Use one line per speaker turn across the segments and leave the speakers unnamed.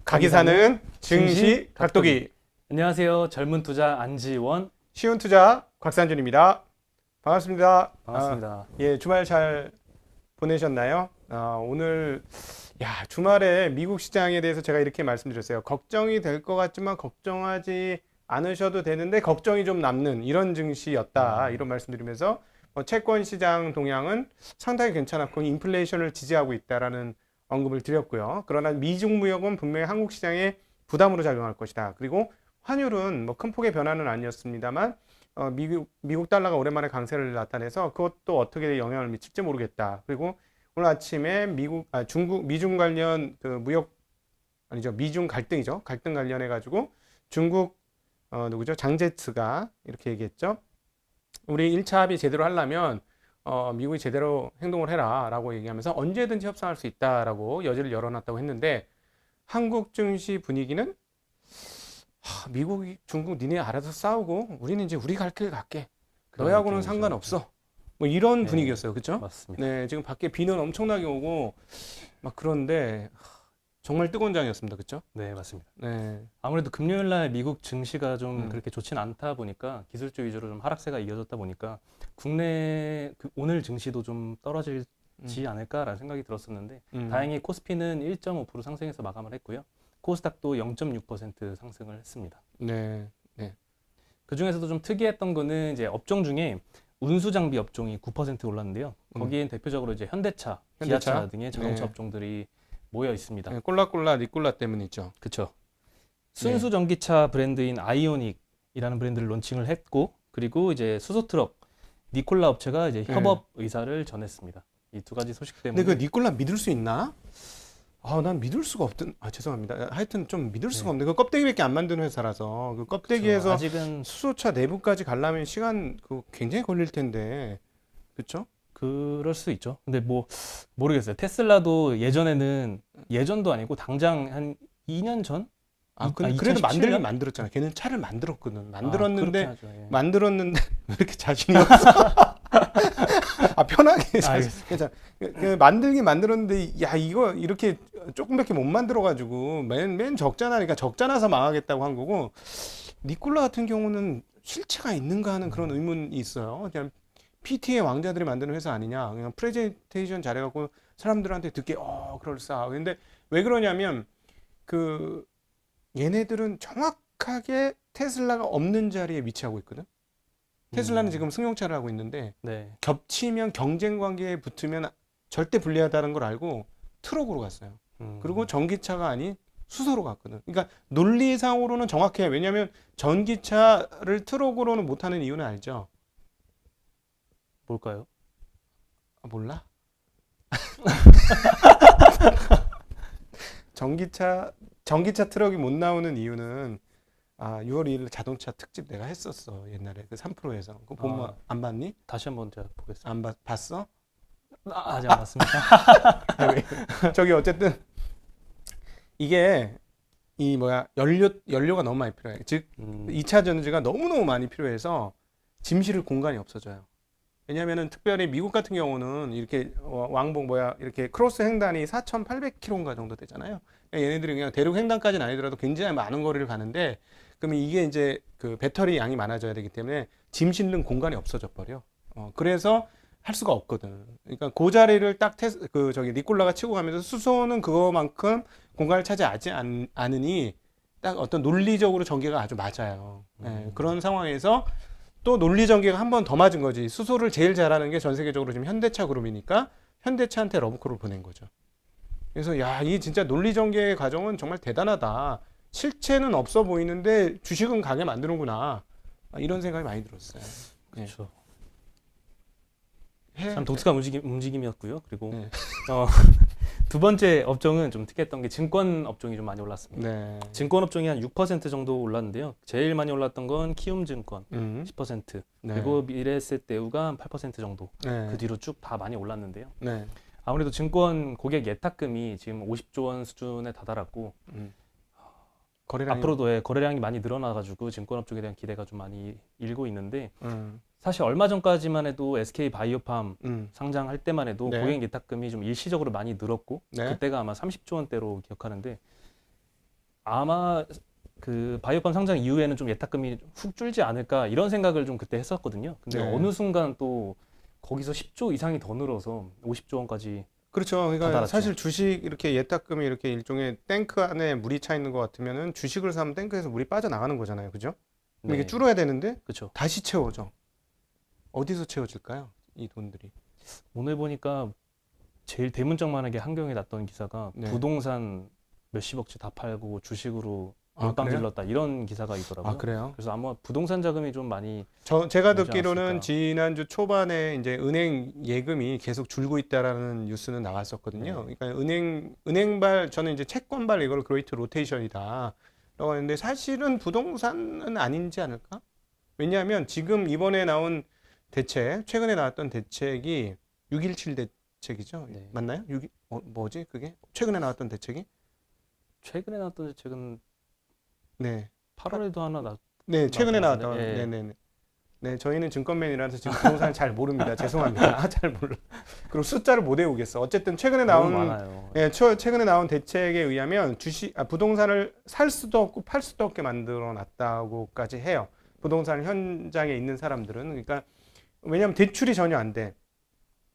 각이 사는 증시 각도기.
안녕하세요. 젊은 투자 안지원.
쉬운 투자 곽산준입니다. 반갑습니다.
반갑습니다.
예, 주말 잘 보내셨나요? 오늘 주말에 미국 시장에 대해서 제가 이렇게 말씀드렸어요. 걱정이 될 것 같지만 걱정하지 않으셔도 되는데 걱정이 좀 남는 이런 증시였다. 이런 말씀드리면서 채권 시장 동향은 상당히 괜찮았고 인플레이션을 지지하고 있다라는 언급을 드렸고요. 그러나 미중 무역은 분명히 한국 시장에 부담으로 작용할 것이다. 그리고 환율은 큰 폭의 변화는 아니었습니다만 미국 달러가 오랜만에 강세를 나타내서 그것도 어떻게 영향을 미칠지 모르겠다. 그리고 오늘 아침에 미중 관련 미중 갈등이죠. 갈등 관련해 가지고 중국 장제츠가 이렇게 얘기했죠. 우리 1차 합의 제대로 하려면 미국이 제대로 행동을 해라 라고 얘기하면서 언제든지 협상할 수 있다라고 여지를 열어놨다고 했는데 한국 증시 분위기는 미국, 중국 니네 알아서 싸우고 우리는 이제 우리 갈 길 갈게. 너희하고는 상관없어. 이런 분위기였어요. 그렇죠?
맞습니다.
네, 지금 밖에 비는 엄청나게 오고 막 그런데 정말 뜨거운 장이었습니다. 그렇죠?
네, 맞습니다.
네.
아무래도 금요일 날 미국 증시가 좀 그렇게 좋진 않다 보니까 기술주 위주로 좀 하락세가 이어졌다 보니까 국내 오늘 증시도 좀 떨어지지 않을까라는 생각이 들었었는데 다행히 코스피는 1.5% 상승해서 마감을 했고요. 코스닥도 0.6% 상승을 했습니다.
네.
그 중에서도 좀 특이했던 거는 이제 업종 중에 운수 장비 업종이 9% 올랐는데요. 거기엔 대표적으로 이제 현대차, 기아차 등의 자동차 업종들이 모여 있습니다.
네, 꼴라꼴라 니꼴라 때문이죠.
그렇죠. 순수 전기차 브랜드인 아이오닉이라는 브랜드를 론칭을 했고, 그리고 이제 수소 트럭 니콜라 업체가 이제 협업 의사를 전했습니다. 이 두 가지 소식 때문에.
근데 그 니콜라 믿을 수 있나? 난 믿을 수가 죄송합니다. 하여튼 좀 믿을 수가 없는데 그 껍데기밖에 안 만드는 회사라서 그 껍데기에서
아직은
수소차 내부까지 가려면 시간 굉장히 걸릴 텐데, 그렇죠?
그럴 수 있죠. 근데 모르겠어요. 테슬라도 예전도 아니고 당장 한 2년 전?
그래도
2017년?
만들긴 만들었잖아. 걔는 차를 만들었거든. 만들었는데
하죠, 예.
왜 이렇게 자신이 없어? 편하게 괜찮아. 만들긴 만들었는데 이거 이렇게 조금밖에 못 만들어가지고 맨 적자나니까 적자나서 망하겠다고 한 거고, 니콜라 같은 경우는 실체가 있는가 하는 그런 의문이 있어요. 그냥 PT의 왕자들이 만드는 회사 아니냐. 그냥 프레젠테이션 잘해갖고 사람들한테 듣기 그럴싸. 근데 왜 그러냐면 얘네들은 정확하게 테슬라가 없는 자리에 위치하고 있거든. 테슬라는 지금 승용차를 하고 있는데 겹치면 경쟁 관계에 붙으면 절대 불리하다는 걸 알고 트럭으로 갔어요. 그리고 전기차가 아닌 수소로 갔거든. 그러니까 논리상으로는 정확해요. 왜냐하면 전기차를 트럭으로는 못하는 이유는 알죠?
뭘까요?
몰라? 전기차 트럭이 못 나오는 이유는 6월 2일 자동차 특집 내가 했었어. 옛날에 그 3프로에서. 그거 보면 안 봤니?
다시 한번 제가 보겠습니다.
안 봤어?
아직 안 봤습니다.
저기 어쨌든 이게 연료가 너무 많이 필요해. 즉 2차 전지가 너무너무 많이 필요해서 짐 실을 공간이 없어져요. 왜냐면은 특별히 미국 같은 경우는 이렇게 이렇게 크로스 횡단이 4,800km인가 정도 되잖아요. 얘네들이 그냥 대륙 횡단까지는 아니더라도 굉장히 많은 거리를 가는데, 그러면 이게 이제 그 배터리 양이 많아져야 되기 때문에 짐 실는 공간이 없어져 버려. 그래서 할 수가 없거든. 그러니까 그 자리를 딱 니콜라가 치고 가면서 수소는 그거만큼 공간을 차지하지 않으니 딱 어떤 논리적으로 전개가 아주 맞아요. 그런 상황에서 또 논리 전개가 한 번 더 맞은 거지. 수소를 제일 잘하는 게 전 세계적으로 지금 현대차 그룹이니까 현대차한테 러브콜을 보낸 거죠. 그래서 이 진짜 논리 전개의 과정은 정말 대단하다. 실체는 없어 보이는데 주식은 가게 만드는구나. 이런 생각이 많이 들었어요.
그렇죠. 참 독특한 움직임이었고요. 그리고 두 번째 업종은 좀 특이했던 게 증권 업종이 좀 많이 올랐습니다. 증권 업종이 한 6% 정도 올랐는데요. 제일 많이 올랐던 건 키움증권 10%, 그리고 미래에셋대우가 한 8% 정도. 그 뒤로 쭉 다 많이 올랐는데요. 아무래도 증권 고객 예탁금이 지금 50조 원 수준에 다다랐고 앞으로도 거래량이 많이 늘어나가지고 증권업종에 대한 기대가 좀 많이 일고 있는데 사실 얼마 전까지만 해도 SK 바이오팜 상장할 때만 해도 고객 예탁금이 좀 일시적으로 많이 늘었고 그때가 아마 30조 원대로 기억하는데 아마 그 바이오팜 상장 이후에는 좀 예탁금이 훅 줄지 않을까 이런 생각을 좀 그때 했었거든요. 근데
네.
어느 순간 또 거기서 10조 이상이 더 늘어서 50조 원까지.
그렇죠. 그러니까
달았죠.
사실 주식 이렇게 예탁금이 이렇게 일종의 탱크 안에 물이 차 있는 것 같으면은 주식을 사면 탱크에서 물이 빠져나가는 거잖아요. 그죠? 근데 이게
네.
줄어야 되는데
그렇죠.
다시 채워져. 어디서 채워질까요? 이 돈들이.
오늘 보니까 제일 대문짝만하게 한경에 났던 기사가
네.
부동산 몇십억치 다 팔고 주식으로
아,
몰빵
그래요?
질렀다 이런 기사가 있더라고요.
아, 그래요?
그래서 아마 부동산 자금이 좀 많이
제가
오지
듣기로는
않았을까.
지난주 초반에 이제 은행 예금이 계속 줄고 있다라는 뉴스는 나왔었거든요.
네.
그러니까 은행발 저는 이제 채권발 이걸 그레이트 로테이션이다. 라고 하는데 사실은 부동산은 아니지 않을까? 왜냐하면 지금 이번에 나온 대책, 최근에 나왔던 대책이 617 대책이죠.
네.
맞나요? 뭐지 그게? 최근에 나왔던 대책이?
최근에 나왔던 책은
네.
8월에도 하나 났.
네, 최근에
나왔던
나왔던.
것 같은데, 예.
네네네. 네, 저희는 증권맨이라서 지금 부동산 잘 모릅니다. 죄송합니다. 잘 몰라. 그리고 숫자를 못 외우겠어. 어쨌든 최근에
너무
나온
많아요.
예, 최근에 나온 대책에 의하면 부동산을 살 수도 없고 팔 수도 없게 만들어 놨다고까지 해요. 부동산 현장에 있는 사람들은. 그러니까 왜냐하면 대출이 전혀 안 돼.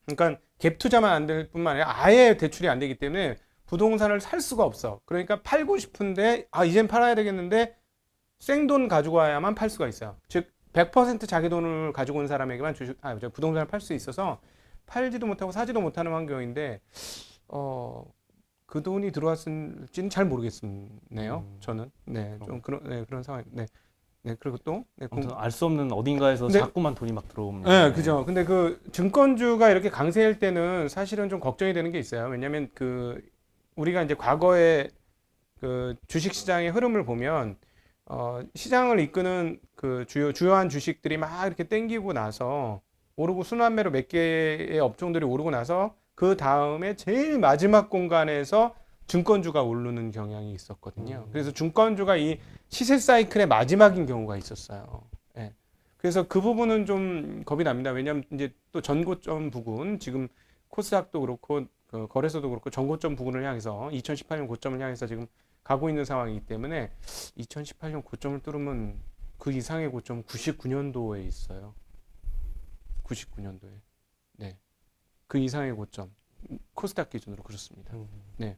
그러니까 갭 투자만 안 될 뿐만 아니라 아예 대출이 안 되기 때문에 부동산을 살 수가 없어. 그러니까 팔고 싶은데 이젠 팔아야 되겠는데 생돈 가지고 와야만 팔 수가 있어요. 즉 100% 자기 돈을 가지고 온 사람에게만 부동산을 팔 수 있어서 팔지도 못하고 사지도 못하는 환경인데 그 돈이 들어왔을지는 잘 모르겠네요. 저는 좀 그런 상황. 그리고 또
아무튼 알 수 없는 어딘가에서
근데-
자꾸만 돈이 막 들어오면.
네, 그죠. 근데 그 증권주가 이렇게 강세일 때는 사실은 좀 걱정이 되는 게 있어요. 왜냐하면 우리가 이제 과거에 그 주식 시장의 흐름을 보면 시장을 이끄는 그 주요한 주식들이 막 이렇게 땡기고 나서 오르고 순환매로 몇 개의 업종들이 오르고 나서 그 다음에 제일 마지막 공간에서 증권주가 오르는 경향이 있었거든요. 그래서 증권주가 이 시세 사이클의 마지막인 경우가 있었어요. 예. 그래서 그 부분은 좀 겁이 납니다. 왜냐하면 이제 또 전고점 부근 지금 코스닥도 그렇고 그 거래소도 그렇고 전고점 부근을 향해서 2018년 고점을 향해서 지금 가고 있는 상황이기 때문에 2018년 고점을 뚫으면 그 이상의 고점 99년도에 있어요. 99년도에. 네. 그 이상의 고점. 코스닥 기준으로 그렇습니다. 네.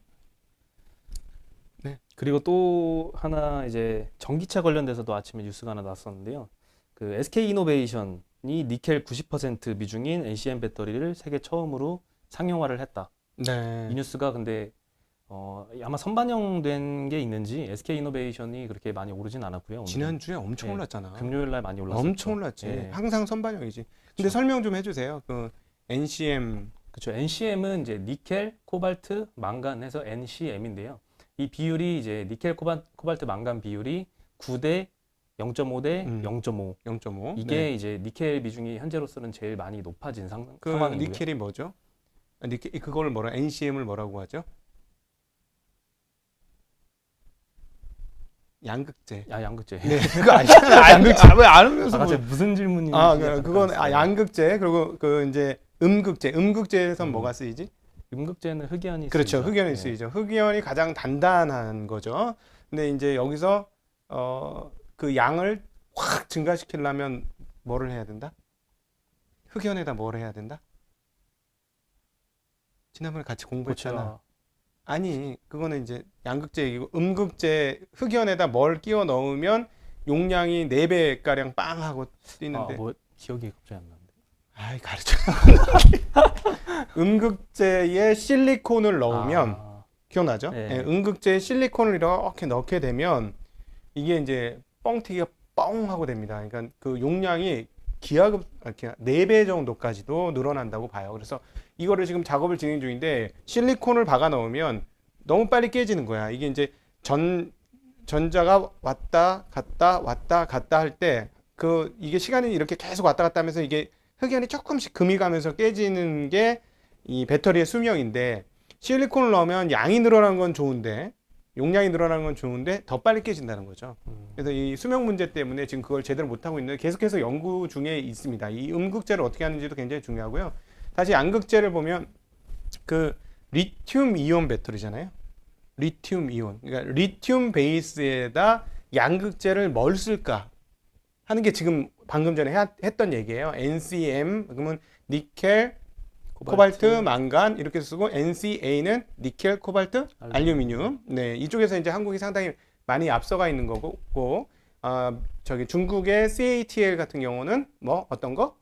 그리고 또 하나 이제 전기차 관련돼서도 아침에 뉴스가 하나 났었는데요. 그 SK 이노베이션이 니켈 90% 미중인 NCM 배터리를 세계 처음으로 상용화를 했다.
네.
이 뉴스가 근데 아마 선반영된 게 있는지 SK 이노베이션이 그렇게 많이 오르진 않았고요. 오늘은.
지난주에 엄청
네.
올랐잖아.
금요일 날 많이 올랐었죠.
엄청 올랐지.
예.
항상 선반영이지. 근데
그렇죠.
설명 좀 해주세요. 그 NCM.
그렇죠. NCM은 이제 니켈, 코발트, 망간 해서 NCM인데요. 이 비율이 이제 니켈, 코발트, 망간 비율이 9대 0.5대 0.5.
0.5.
이게
네.
이제 니켈 비중이 현재로서는 제일 많이 높아진
그
상황이고요.
니켈이 뭐죠? 그걸 NCM을 뭐라고 하죠? 양극재.
양극재.
네, 그거 아니잖아. 양극재. 왜 알면서
갑자기 무슨 질문인지
그건
헷갈렸어요.
양극재. 그리고 그 이제 음극재. 음극재에선
음.
뭐가 쓰이지?
음극재는 흑연이
그렇죠.
쓰이죠.
흑연이
네.
쓰이죠. 흑연이 가장 단단한 거죠. 근데 이제 여기서 그 양을 확 증가시키려면 뭐를 해야 된다? 흑연에다 뭘 해야 된다? 지난번에 같이 공부했잖아.
그렇죠.
아니, 그거는 이제 양극재 얘기고 음극재 흑연에다 뭘 끼워 넣으면 용량이 4배 가량 빵 하고 뛰는데.
뭐 기억이 갑자기 안 나는데.
아이, 가르쳐. 음극재에 실리콘을 넣으면 기억나죠?
네.
예, 음극재에 실리콘을 이렇게 넣게 되면 이게 이제 뻥튀기가 뻥 하고 됩니다. 그러니까 그 용량이 4배 정도까지도 늘어난다고 봐요. 그래서 이거를 지금 작업을 진행 중인데 실리콘을 박아 넣으면 너무 빨리 깨지는 거야. 이게 이제 전자가 왔다 갔다 할 때 이게 시간이 이렇게 계속 왔다 갔다 하면서 이게 흑연이 조금씩 금이 가면서 깨지는 게 이 배터리의 수명인데 실리콘을 넣으면 양이 늘어나는 건 좋은데 용량이 늘어나는 건 좋은데 더 빨리 깨진다는 거죠. 그래서 이 수명 문제 때문에 지금 그걸 제대로 못하고 있는데 계속해서 연구 중에 있습니다. 이 음극재를 어떻게 하는지도 굉장히 중요하고요. 다시 양극재를 보면 그 리튬 이온 배터리잖아요. 리튬 이온. 그러니까 리튬 베이스에다 양극재를 뭘 쓸까 하는 게 지금 방금 전에 했던 얘기예요. NCM 그러면 니켈, 코발트, 망간 이렇게 쓰고 NCA는 니켈, 코발트, 알루미늄. 네, 이쪽에서 이제 한국이 상당히 많이 앞서가 있는 거고, 저기 중국의 CATL 같은 경우는 뭐 어떤 거?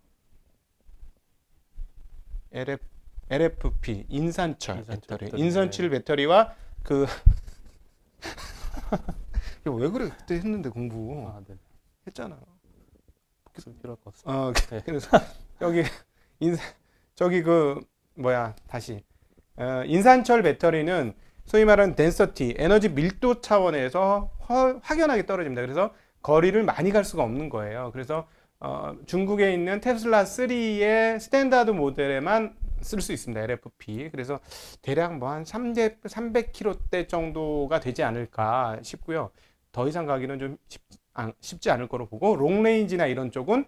LFP 인산철 배터리. 인산철 배터리와 그 왜 그래? 그때 했는데 공부
네.
했잖아.
필요할 것 같습니다.
네. 그래서 저기 그 뭐야 다시 인산철 배터리는 소위 말하는 덴서티 에너지 밀도 차원에서 확연하게 떨어집니다. 그래서 거리를 많이 갈 수가 없는 거예요. 그래서 중국에 있는 테슬라 3의 스탠다드 모델에만 쓸 수 있습니다. LFP. 그래서 대략 뭐 한 300km 정도가 되지 않을까 싶고요. 더 이상 가기는 좀 쉽지 않을 거로 보고 롱레인지나 이런 쪽은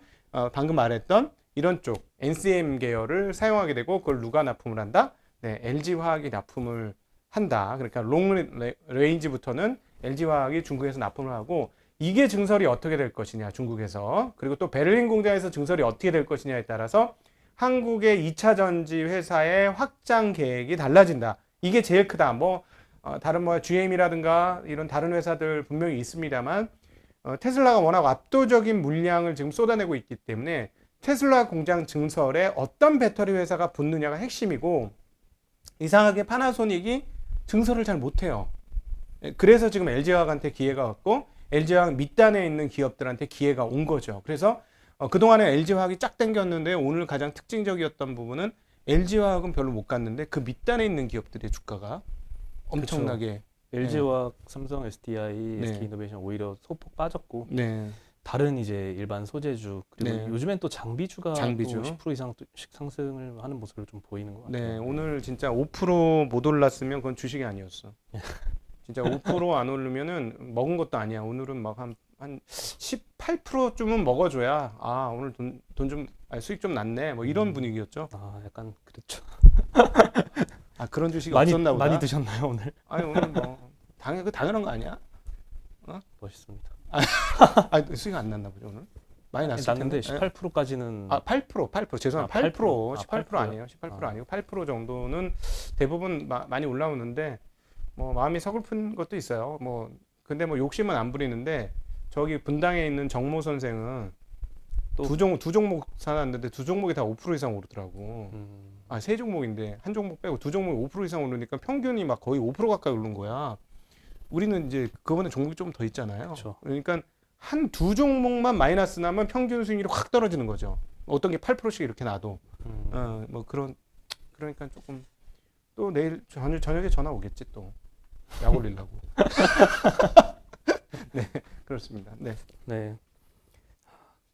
방금 말했던 이런 쪽 NCM 계열을 사용하게 되고 그걸 누가 납품을 한다? 네, LG화학이 납품을 한다. 그러니까 롱레인지부터는 LG화학이 중국에서 납품을 하고 이게 증설이 어떻게 될 것이냐 중국에서 그리고 또 베를린 공장에서 증설이 어떻게 될 것이냐에 따라서 한국의 2차 전지 회사의 확장 계획이 달라진다. 이게 제일 크다. 뭐 다른 뭐 GM이라든가 이런 다른 회사들 분명히 있습니다만 테슬라가 워낙 압도적인 물량을 지금 쏟아내고 있기 때문에 테슬라 공장 증설에 어떤 배터리 회사가 붙느냐가 핵심이고 이상하게 파나소닉이 증설을 잘 못해요. 그래서 지금 LG화학한테 기회가 왔고 LG화학 밑단에 있는 기업들한테 기회가 온 거죠. 그래서 그동안에 LG화학이 쫙 당겼는데 오늘 가장 특징적이었던 부분은 LG화학은 별로 못 갔는데 그 밑단에 있는 기업들의 주가가 엄청나게
LG화학, 삼성, SDI,
네.
SK이노베이션 오히려 소폭 빠졌고
네.
다른 이제 일반 소재주 그리고
네.
요즘엔 또 장비주가
장비주.
또 10% 이상씩 상승을 하는 모습을 좀 보이는 것 같아요.
네, 오늘 진짜 5% 못 올랐으면 그건 주식이 아니었어. 진짜 5% 안 오르면은 먹은 것도 아니야. 오늘은 막 한 18%쯤은 먹어줘야 오늘 돈 좀 수익 좀 났네. 뭐 이런 분위기였죠.
약간 그랬죠.
그런 주식이 없었나 보다.
많이 드셨나요 오늘?
아니 오늘 뭐 당연한 거 아니야?
멋있습니다.
수익 안 났나 보죠 오늘. 많이 났을
났는데
텐데.
18%까지는
8% 죄송합니다. 8% 18% 아니에요. 18%
아.
아니고 8% 정도는 대부분 많이 올라오는데 뭐 마음이 서글픈 것도 있어요. 뭐 근데 뭐 욕심은 안 부리는데 저기 분당에 있는 정모 선생은 또 두 종목 사놨는데 두 종목이 다 5% 이상 오르더라고. 세 종목인데 한 종목 빼고 두 종목이 5% 이상 오르니까 평균이 막 거의 5% 가까이 오른 거야. 우리는 이제 그거보다 종목이 좀 더 있잖아요.
그쵸.
그러니까 한 두 종목만 마이너스 나면 평균 수익률이 확 떨어지는 거죠. 어떤 게 8%씩 이렇게 나도. 뭐 그러니까 조금 또 내일 저녁에 전화 오겠지 또. 약 올리려고. 네, 그렇습니다. 네.
네.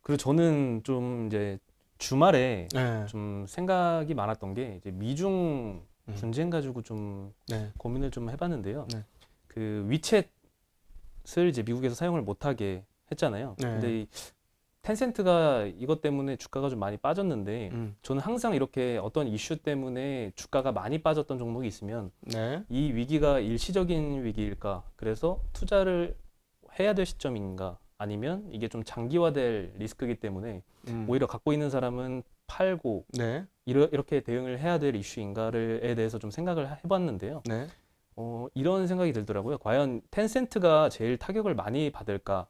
그리고 저는 좀 이제 주말에
네.
좀 생각이 많았던 게 이제 미중 분쟁 가지고 좀
네.
고민을 좀 해봤는데요.
네.
그 위챗을 이제 미국에서 사용을 못하게 했잖아요.
네.
근데 이 텐센트가 이것 때문에 주가가 좀 많이 빠졌는데 저는 항상 이렇게 어떤 이슈 때문에 주가가 많이 빠졌던 종목이 있으면
네.
이 위기가 일시적인 위기일까? 그래서 투자를 해야 될 시점인가? 아니면 이게 좀 장기화될 리스크이기 때문에 오히려 갖고 있는 사람은 팔고
네.
이렇게 대응을 해야 될 이슈인가에 대해서 좀 생각을 해봤는데요.
네.
이런 생각이 들더라고요. 과연 텐센트가 제일 타격을 많이 받을까?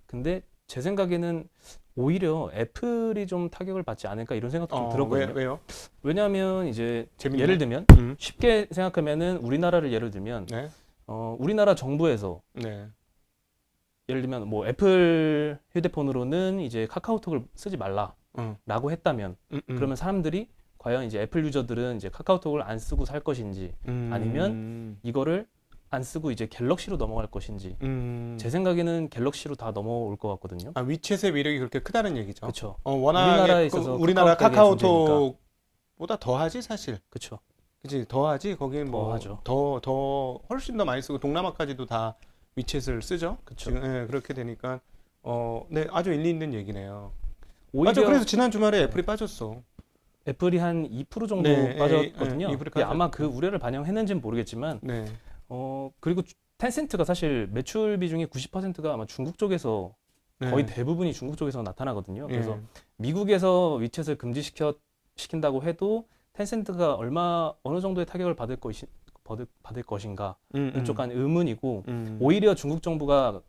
근데 제 생각에는 오히려 애플이 좀 타격을 받지 않을까 이런 생각도 좀 들었거든요.
왜요?
왜냐하면 이제
재밌네.
예를 들면 쉽게 생각하면은 우리나라를 예를 들면
네.
우리나라 정부에서
네.
예를 들면 뭐 애플 휴대폰으로는 이제 카카오톡을 쓰지 말라라고 했다면 그러면 사람들이 과연 이제 애플 유저들은 이제 카카오톡을 안 쓰고 살 것인지 아니면 이거를 안 쓰고 이제 갤럭시로 넘어갈 것인지 제 생각에는 갤럭시로 다 넘어올 것 같거든요.
위챗의 위력이 그렇게 크다는 얘기죠.
그렇죠.
워낙에
우리나라에 있어서
우리나라
카카오톡의
카카오톡보다 더 하지 사실.
그렇죠.
그치 더 하지. 거기는 뭐
하죠.
더 훨씬 더 많이 쓰고 동남아까지도 다 위챗을 쓰죠.
그쵸.
지금 그렇게 되니까 네 아주 일리 있는 얘기네요.
오히려
맞아. 그래서 지난 주말에 애플이 빠졌어.
애플이 한 2% 정도
네,
빠졌거든요.
2%
근데 아마
빠졌고.
그 우려를 반영했는지는 모르겠지만
네.
그리고 텐센트가 사실 매출 비중이 90%가 아마 중국 쪽에서 거의 대부분이 중국 쪽에서 나타나거든요. 그래서 미국에서 위챗을 금지시킨다고 해도 텐센트가 어느 정도의 타격을 받을 것인가는 조금 의문이고 오히려 중국 정부가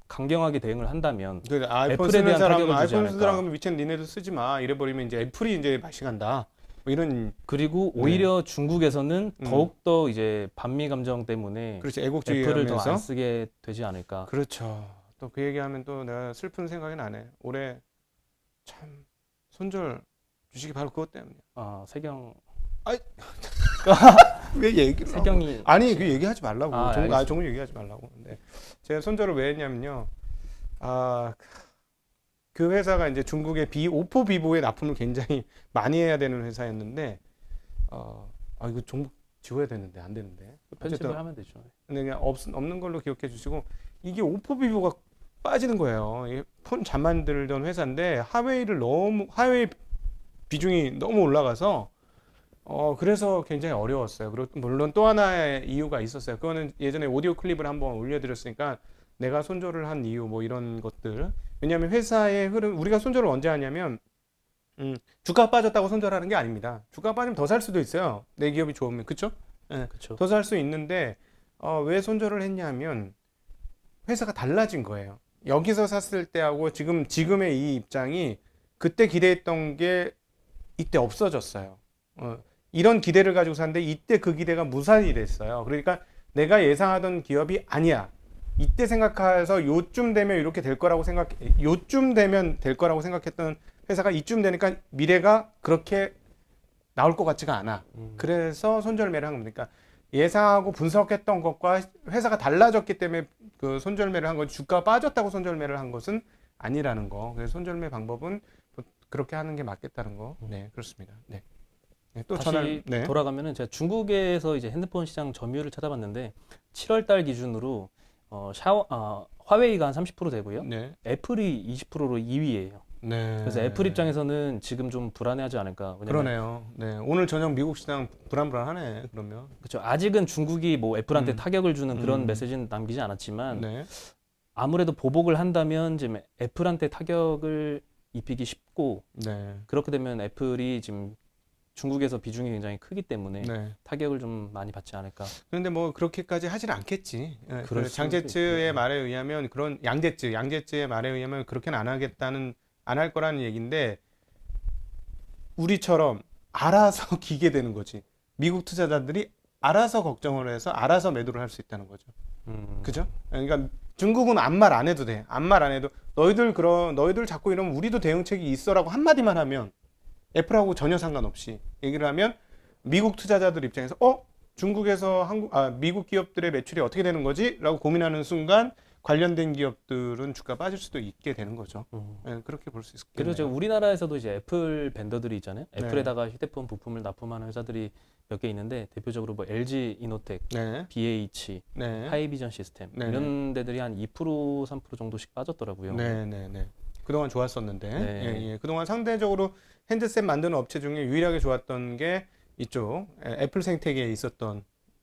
강경하게 대응을 한다면
그 아이폰
애플에
쓰는
대한
사람
타격을 주지
아이폰 쓰는
않을까.
사람은 위챗 니네도 쓰지 마 이래버리면 이제 애플이 이제 맛이 간다. 뭐 이런
그리고 오히려 중국에서는 더욱더 이제 반미 감정 때문에
그렇지 애국주의
애플을 더
하면서
안 쓰게 되지 않을까.
그렇죠. 또 그 얘기하면 또 내가 슬픈 생각이 나네. 올해 참 손절 주식이 바로 그것 때문이야.
세경
왜 얘기를
세경이
아니 그 얘기하지 말라고.
알겠습니다.
종을 얘기하지 말라고. 근데 제가 손절을 왜 했냐면요. 그 회사가 이제 중국의 오포 비보에 납품을 굉장히 많이 해야 되는 회사였는데 이거 종목 지워야 되는데 안 되는데.
편집을 하면 되죠.
근데 그냥 없는 걸로 기억해 주시고 이게 오포 비보가 빠지는 거예요. 이게 폰 잘 만들던 회사인데 하웨이 비중이 너무 올라가서 그래서 굉장히 어려웠어요. 그리고 물론 또 하나의 이유가 있었어요. 그거는 예전에 오디오 클립을 한번 올려드렸으니까 내가 손절을 한 이유 뭐 이런 것들. 왜냐하면 회사의 흐름 우리가 손절을 언제 하냐면 주가 빠졌다고 손절하는 게 아닙니다. 주가 빠지면 더 살 수도 있어요. 내 기업이 좋으면 그렇죠? 네.
그렇죠.
더 살 수 있는데 왜 손절을 했냐면 회사가 달라진 거예요. 여기서 샀을 때하고 지금의 이 입장이 그때 기대했던 게 이때 없어졌어요. 이런 기대를 가지고 샀는데 이때 그 기대가 무산이 됐어요. 그러니까 내가 예상하던 기업이 아니야. 이때 생각해서 요쯤 되면 이렇게 될 거라고 요쯤 되면 될 거라고 생각했던 회사가 이쯤 되니까 미래가 그렇게 나올 것 같지가 않아. 그래서 손절매를 한 겁니다. 그러니까 예상하고 분석했던 것과 회사가 달라졌기 때문에 그 손절매를 한 건 주가가 빠졌다고 손절매를 한 것은 아니라는 거. 그래서 손절매 방법은 그렇게 하는 게 맞겠다는 거. 네, 그렇습니다. 네. 또
다시 돌아가면은 제가 중국에서 이제 핸드폰 시장 점유율을 찾아봤는데 7월 달 기준으로 화웨이가 한 30% 되고요.
네.
애플이 20%로 2위예요.
네.
그래서 애플 입장에서는 지금 좀 불안해하지 않을까.
그러네요. 네. 오늘 저녁 미국 시장 불안불안하네. 그러면.
그렇죠. 아직은 중국이 뭐 애플한테 타격을 주는 그런 메시지는 남기지 않았지만
네.
아무래도 보복을 한다면 지금 애플한테 타격을 입히기 쉽고
네.
그렇게 되면 애플이 지금 중국에서 비중이 굉장히 크기 때문에 타격을 좀 많이 받지 않을까.
그런데 뭐 그렇게까지 하진 않겠지.
그럴
장제츠의 말에 의하면 양제츠의 말에 의하면 그렇게는 안 할 거라는 얘기인데 우리처럼 알아서 기게 되는 거지. 미국 투자자들이 알아서 걱정을 해서 알아서 매도를 할 수 있다는 거죠. 그죠? 그러니까 중국은 아무 말 안 해도 돼. 아무 말 안 해도 너희들 자꾸 이러면 우리도 대응책이 있어라고 한마디만 하면 애플하고 전혀 상관없이 얘기를 하면 미국 투자자들 입장에서 중국에서 미국 기업들의 매출이 어떻게 되는 거지? 라고 고민하는 순간 관련된 기업들은 주가 빠질 수도 있게 되는 거죠. 네, 그렇게 볼 수 있겠네요.
그리고 우리나라에서도 이제 애플 벤더들이 있잖아요. 애플에다가 휴대폰 부품을 납품하는 회사들이 몇 개 있는데 대표적으로 뭐 LG 이노텍, BH, 하이비전 시스템 이런 데들이 한 2% 3% 정도씩 빠졌더라고요.
네. 그동안 좋았었는데 그동안 상대적으로 핸드셋 만드는 업체 중에 유일하게 좋았던 게 이쪽 애플 생태계에 있었던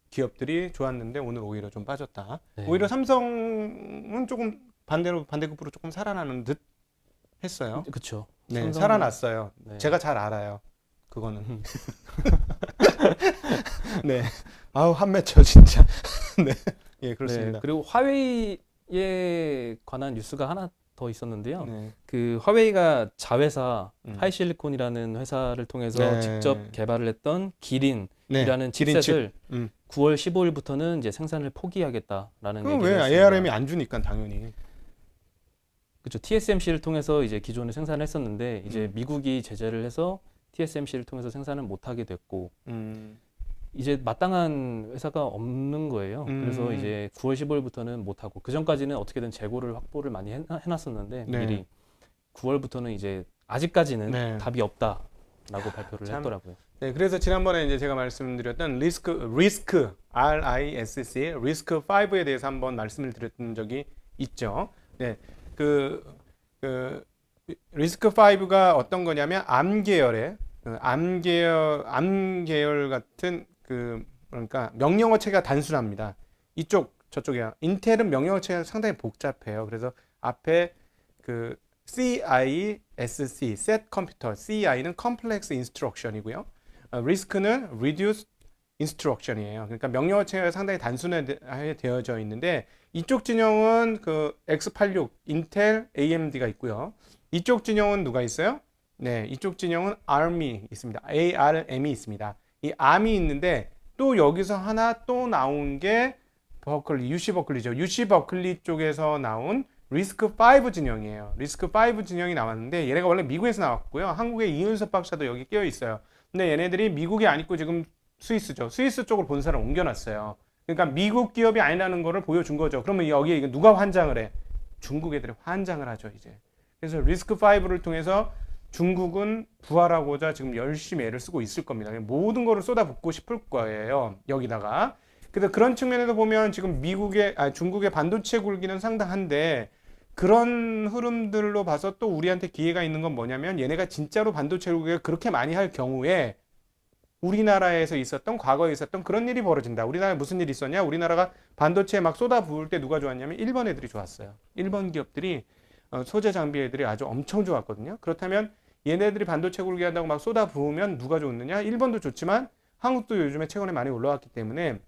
기업들이 좋았는데 오늘 오히려 좀 빠졌다. 오히려 삼성은 조금 반대급부로 조금 살아나는 듯 했어요.
그렇죠.
네, 살아났어요. 제가 잘 알아요. 그거는. 네. 아우 한맺혀 진짜. 네. 예, 그렇습니다.
그리고 화웨이에 관한 뉴스가 하나 더 있었는데요. 그 화웨이가 자회사 하이실리콘이라는 회사를 통해서 직접 개발을 했던 기린이라는 칩셋을 9월 15일부터는 이제 생산을 포기하겠다라는 얘기를
왜
했습니다.
ARM이 안 주니까 당연히.
그렇죠. TSMC를 통해서 이제 기존에 생산을 했었는데 이제 미국이 제재를 해서 TSMC를 통해서 생산을 못 하게 됐고 이제 마땅한 회사가 없는 거예요. 그래서 이제 9월 15일부터는 못 하고 그 전까지는 어떻게든 재고를 확보를 많이 해놨었는데 미리 9월부터는 이제 아직까지는 답이 없다라고 발표를 했더라고요.
네, 그래서 지난번에 이제 제가 말씀드렸던 리스크 RISC 리스크 5에 대해서 한번 말씀을 드렸던 적이 있죠. 네, 리스크 5가 어떤 거냐면 암 계열 같은 그러니까 명령어 체계가 단순합니다. 이쪽 저쪽이야. 인텔은 명령어체가 상당히 복잡해요. 그래서 앞에 그 CISC, Set Computer, CI는 Complex Instruction이고요. Risk는 Reduced Instruction이에요. 그러니까 명령어체가 상당히 단순하게 되어져 있는데 이쪽 진영은 그 x86, 인텔, AMD가 있고요. 이쪽 진영은 누가 있어요? 네, 이쪽 진영은 ARM이 있습니다. ARM이 있습니다. 이 ARM이 있는데 또 여기서 하나 또 나온 게 버클리, UC 버클리죠. UC 버클리 쪽에서 나온 리스크5 진영이에요. 리스크5 진영이 나왔는데 얘네가 원래 미국에서 나왔고요. 한국의 이윤섭 박사도 여기 끼어 있어요. 근데 얘네들이 미국이 아니고 지금 스위스죠. 스위스 쪽으로 본사를 옮겨놨어요. 그러니까 미국 기업이 아니라는 거를 보여준 거죠. 그러면 여기에 이거 누가 환장을 해? 중국 애들이 환장을 하죠, 이제. 그래서 리스크5를 통해서 중국은 부활하고자 지금 열심히 애를 쓰고 있을 겁니다. 모든 거를 쏟아붓고 싶을 거예요, 여기다가. 그래서 그런 측면에서 보면 지금 중국의 반도체 굴기는 상당한데 그런 흐름들로 봐서 또 우리한테 기회가 있는 건 뭐냐면 얘네가 진짜로 반도체 굴기를 그렇게 많이 할 경우에 우리나라에서 있었던 과거에 있었던 그런 일이 벌어진다. 우리나라에 무슨 일이 있었냐? 우리나라가 반도체에 막 쏟아부을 때 누가 좋았냐면 일본 애들이 좋았어요. 일본 기업들이 소재 장비 애들이 아주 엄청 좋았거든요. 그렇다면 얘네들이 반도체 굴기 한다고 막 쏟아부으면 누가 좋느냐? 일본도 좋지만 한국도 요즘에 최근에 많이 올라왔기 때문에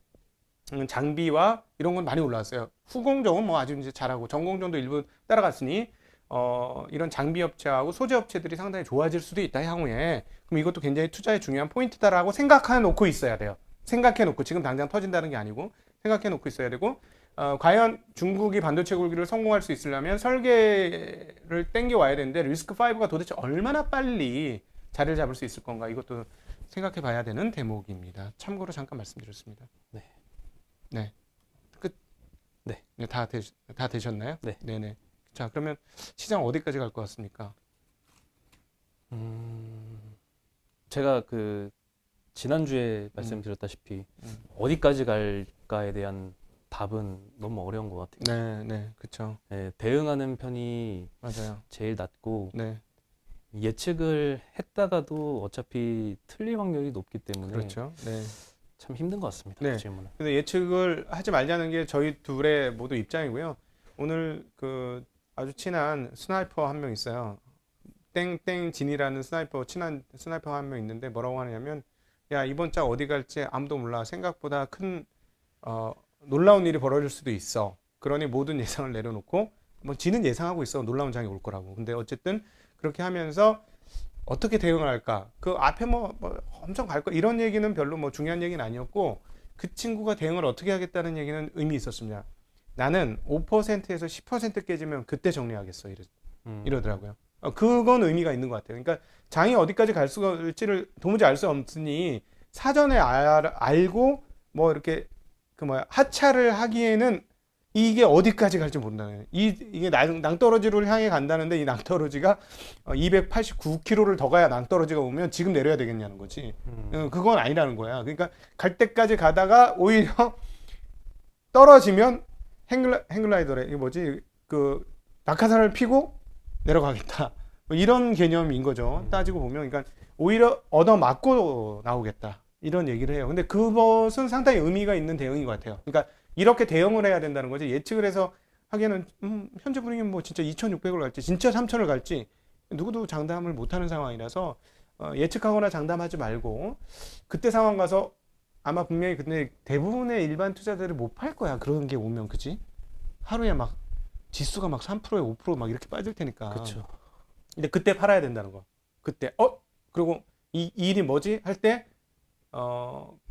장비와 이런 건 많이 올라왔어요. 후공정은 뭐 아주 이제 잘하고 전공정도 일부 따라갔으니 이런 장비 업체하고 소재 업체들이 상당히 좋아질 수도 있다 향후에. 그럼 이것도 굉장히 투자의 중요한 포인트다라고 생각해 놓고 있어야 돼요. 생각해 놓고 지금 당장 터진다는 게 아니고 생각해 놓고 있어야 되고 과연 중국이 반도체 굴기를 성공할 수 있으려면 설계를 땡겨 와야 되는데 리스크5가 도대체 얼마나 빨리 자리를 잡을 수 있을 건가 이것도 생각해 봐야 되는 대목입니다. 참고로 잠깐 말씀드렸습니다.
네.
네. 끝.
네.
네, 다 되셨나요?
네.
네네. 자, 그러면 시장 어디까지 갈 것 같습니까?
제가 그 지난주에 말씀드렸다시피 어디까지 갈까에 대한 답은 너무 어려운 것 같아요.
네, 네, 그렇죠.
네, 대응하는 편이
맞아요.
제일 낫고
네,
예측을 했다가도 어차피 틀릴 확률이 높기 때문에
그렇죠. 네.
참 힘든 것 같습니다.
네.
그 질문은.
근데 예측을 하지 말자는 게 저희 둘의 모두 입장이고요. 오늘 그 아주 친한 스나이퍼 한 명 있어요. 땡땡 진이라는 친한 스나이퍼 한 명 있는데 뭐라고 하냐면 야, 이번 짝 어디 갈지 아무도 몰라. 생각보다 큰 놀라운 일이 벌어질 수도 있어. 그러니 모든 예상을 내려놓고 뭐 지는 예상하고 있어. 놀라운 장이 올 거라고. 근데 어쨌든 그렇게 하면서 어떻게 대응을 할까? 그 앞에 뭐 엄청 갈 거 이런 얘기는 별로 뭐 중요한 얘기는 아니었고 그 친구가 대응을 어떻게 하겠다는 얘기는 의미 있었습니다. 나는 5%에서 10% 깨지면 그때 정리하겠어. 이러더라고요. 그건 의미가 있는 것 같아요. 그러니까 장이 어디까지 갈 수가 있을지를 도무지 알 수 없으니 사전에 알고 뭐 이렇게 하차를 하기에는 이게 어디까지 갈지 모른다는 이게 낭떠러지를 향해 간다는데 이 낭떠러지가 289km를 더 가야 낭떠러지가 오면 지금 내려야 되겠냐는 거지. 그건 아니라는 거야. 그러니까 갈 때까지 가다가 오히려 떨어지면 행글라이더래. 이게 뭐지? 그 낙하산을 피고 내려가겠다. 뭐 이런 개념인 거죠. 따지고 보면 그러니까 오히려 얻어맞고 나오겠다. 이런 얘기를 해요. 근데 그것은 상당히 의미가 있는 대응인 것 같아요. 그러니까 이렇게 대응을 해야 된다는 거지. 예측을 해서 하기에는 현재 분위기는 뭐 진짜 2,600을 갈지 진짜 3,000을 갈지 누구도 장담을 못하는 상황이라서 예측하거나 장담하지 말고 그때 상황 가서 아마 분명히 근데 대부분의 일반 투자자들이 못 팔 거야. 그런 게 오면 그지? 하루에 막 지수가 막 3%에 5%막 이렇게 빠질 테니까.
그렇죠.
근데 그때 팔아야 된다는 거. 그때 그리고 이 일이 뭐지? 할 때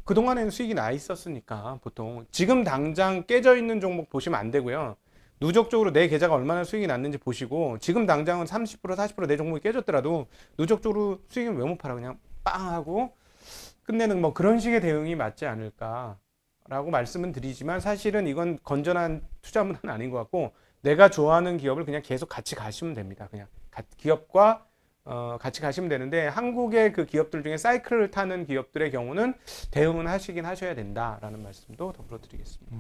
그동안에는 수익이 나 있었으니까 보통 지금 당장 깨져 있는 종목 보시면 안 되고요. 누적적으로 내 계좌가 얼마나 수익이 났는지 보시고 지금 당장은 30% 40% 내 종목이 깨졌더라도 누적적으로 수익은 왜 못 팔아? 그냥 빵 하고 끝내는 뭐 그런 식의 대응이 맞지 않을까라고 말씀은 드리지만 사실은 이건 건전한 투자문은 아닌 것 같고 내가 좋아하는 기업을 그냥 계속 같이 가시면 됩니다. 그냥 기업과 같이 가시면 되는데 한국의 그 기업들 중에 사이클을 타는 기업들의 경우는 대응은 하셔야 된다라는 말씀도 더불어 드리겠습니다.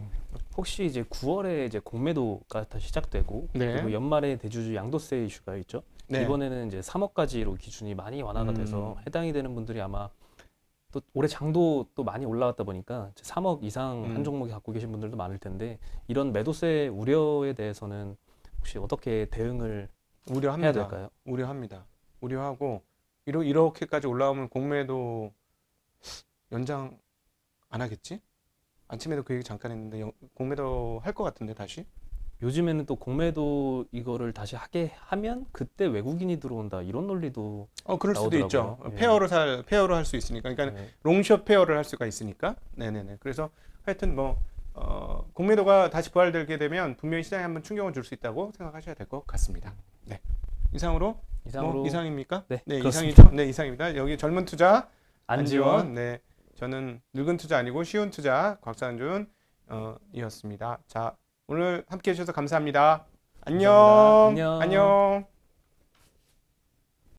혹시 이제 9월에 이제 공매도가 다시 시작되고
네.
그리고 연말에 대주주 양도세 이슈가 있죠.
네.
이번에는 이제 3억까지로 기준이 많이 완화가 돼서 해당이 되는 분들이 아마 또 올해 장도 또 많이 올라왔다 보니까 3억 이상
음.
한 종목에 갖고 계신 분들도 많을 텐데 이런 매도세 우려에 대해서는 혹시 어떻게 대응을 해야
우려합니다.
될까요?
우려합니다. 우려하고 이렇게까지 올라오면 공매도 연장 안 하겠지? 아침에도 그 얘기 잠깐 했는데 공매도 할 것 같은데 다시?
요즘에는 또 공매도 이거를 다시 하게 하면 그때 외국인이 들어온다 이런 논리도
그럴 수도 있죠.
나오더라고요. 예.
페어로 할 수 있으니까. 그러니까
네.
롱숏 페어를 할 수가 있으니까. 네네네. 그래서 하여튼 공매도가 다시 부활되게 되면 분명히 시장에 한번 충격을 줄 수 있다고 생각하셔야 될 것 같습니다. 네. 이상으로 이상입니까?
네,
네,
그렇습니다.
이상이죠. 네, 이상입니다. 여기 젊은 투자
안지원
네. 저는 늙은 투자 아니고 쉬운 투자 곽상준 이었습니다. 자, 오늘 함께 해주셔서 감사합니다. 안녕.
감사합니다. 안녕.
안녕.